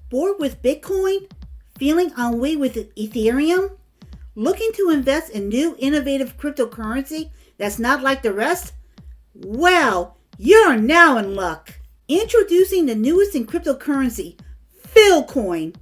Bored with Bitcoin? Feeling ennui with Ethereum? Looking to invest in new innovative cryptocurrency that's not like the rest? Well, you're now in luck. Introducing the newest in cryptocurrency, PhilCoin.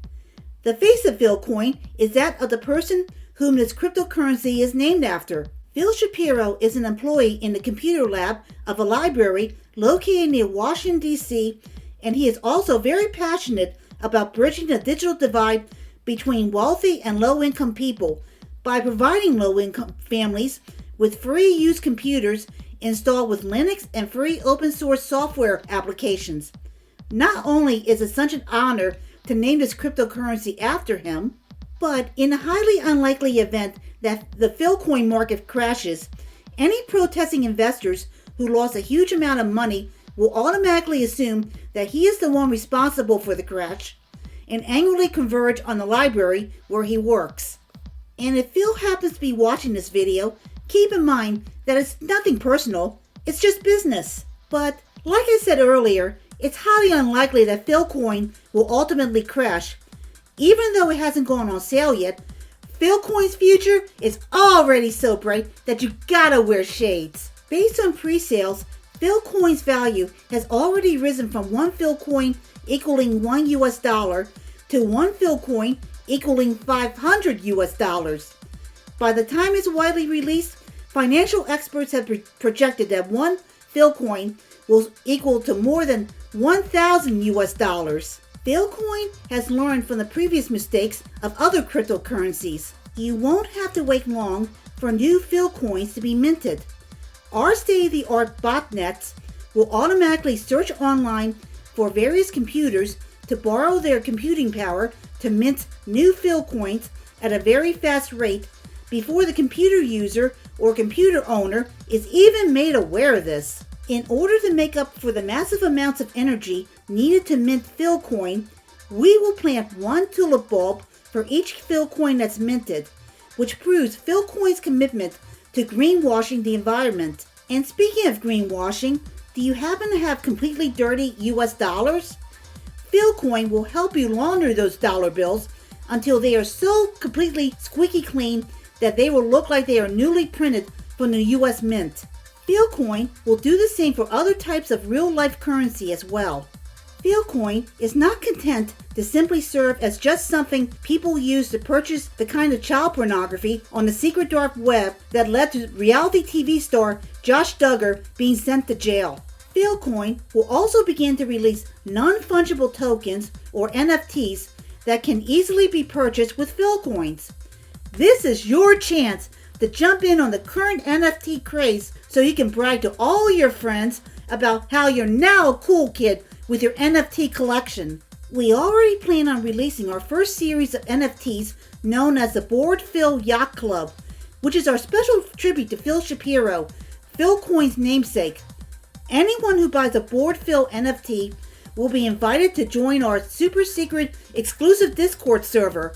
The face of PhilCoin is that of the person whom this cryptocurrency is named after. Phil Shapiro is an employee in the computer lab of a library located near Washington, D.C., and he is also very passionate about bridging the digital divide between wealthy and low-income people by providing low-income families with free-use computers installed with Linux and free open-source software applications. Not only is it such an honor to name this cryptocurrency after him, but in a highly unlikely event that the PhilCoin market crashes, any protesting investors who lost a huge amount of money will automatically assume that he is the one responsible for the crash and angrily converge on the library where he works. And if Phil happens to be watching this video, keep in mind that it's nothing personal, it's just business. But like I said earlier, it's highly unlikely that PhilCoin will ultimately crash. Even though it hasn't gone on sale yet, PhilCoins Future is already so bright that you gotta wear shades. Based on pre-sales, PhilCoin's value has already risen from one PhilCoin equaling $1 to one PhilCoin equaling $500. By the time it's widely released, financial experts have projected that one PhilCoin will equal to more than $1,000. PhilCoin has learned from the previous mistakes of other cryptocurrencies. You won't have to wait long for new PhilCoins to be minted. Our state-of-the-art botnets will automatically search online for various computers to borrow their computing power to mint new PhilCoins at a very fast rate before the computer user or computer owner is even made aware of this. In order to make up for the massive amounts of energy needed to mint PhilCoin, we will plant one tulip bulb for each PhilCoin that's minted, which proves PhilCoin's commitment to greenwashing the environment. And speaking of greenwashing, do you happen to have completely dirty US dollars? PhilCoin will help you launder those dollar bills until they are so completely squeaky clean that they will look like they are newly printed from the US Mint. PhilCoin will do the same for other types of real-life currency as well. PhilCoin is not content to simply serve as just something people use to purchase the kind of child pornography on the secret dark web that led to reality TV star Josh Duggar being sent to jail. PhilCoin will also begin to release non-fungible tokens, or NFTs, that can easily be purchased with PhilCoins. This is your chance to jump in on the current NFT craze so you can brag to all your friends about how you're now a cool kid with your NFT collection. We already plan on releasing our first series of NFTs known as the Bored Phil Yacht Club, which is our special tribute to Phil Shapiro, PhilCoin's namesake. Anyone who buys a Bored Phil NFT will be invited to join our super secret exclusive Discord server.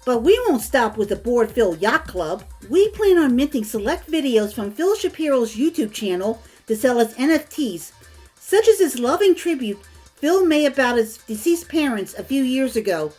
But we won't stop with the Bored Phil Yacht Club. We plan on minting select videos from Phil Shapiro's YouTube channel to sell as NFTs, such as his loving tribute Phil made about his deceased parents a few years ago.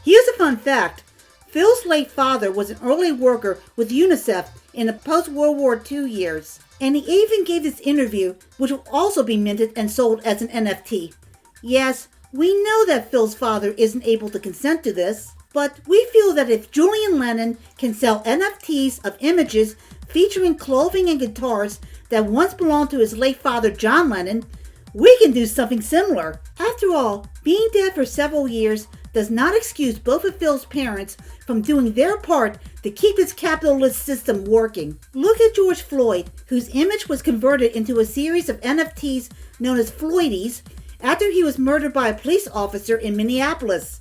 Here's a fun fact. Phil's late father was an early worker with UNICEF in the post-World War II years. And he even gave this interview, which will also be minted and sold as an NFT. Yes, we know that Phil's father isn't able to consent to this, but we feel that if Julian Lennon can sell NFTs of images featuring clothing and guitars that once belonged to his late father John Lennon, we can do something similar. After all, being dead for several years does not excuse both of Phil's parents from doing their part to keep his capitalist system working. Look at George Floyd, whose image was converted into a series of NFTs known as Floydies after he was murdered by a police officer in Minneapolis.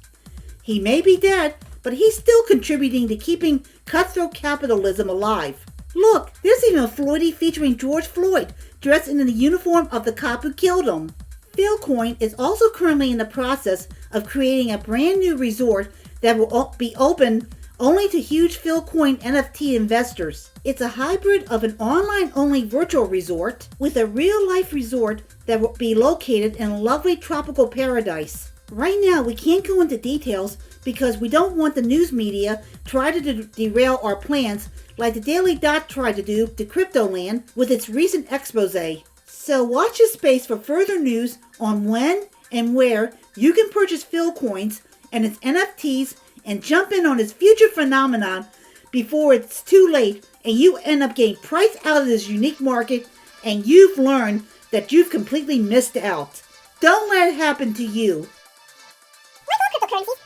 He may be dead, but he's still contributing to keeping cutthroat capitalism alive. Look, there's even a Floydie featuring George Floyd dressed in the uniform of the cop who killed him. PhilCoin is also currently in the process of creating a brand new resort that will be open only to huge PhilCoin NFT investors. It's a hybrid of an online-only virtual resort with a real-life resort that will be located in a lovely tropical paradise. Right now, we can't go into details because we don't want the news media try to derail our plans like the Daily Dot tried to do to Cryptoland with its recent expose. So watch this space for further news on when and where you can purchase PhilCoins and its NFTs and jump in on this future phenomenon before it's too late and you end up getting priced out of this unique market and you've learned that you've completely missed out. Don't let it happen to you. Like all cryptocurrencies,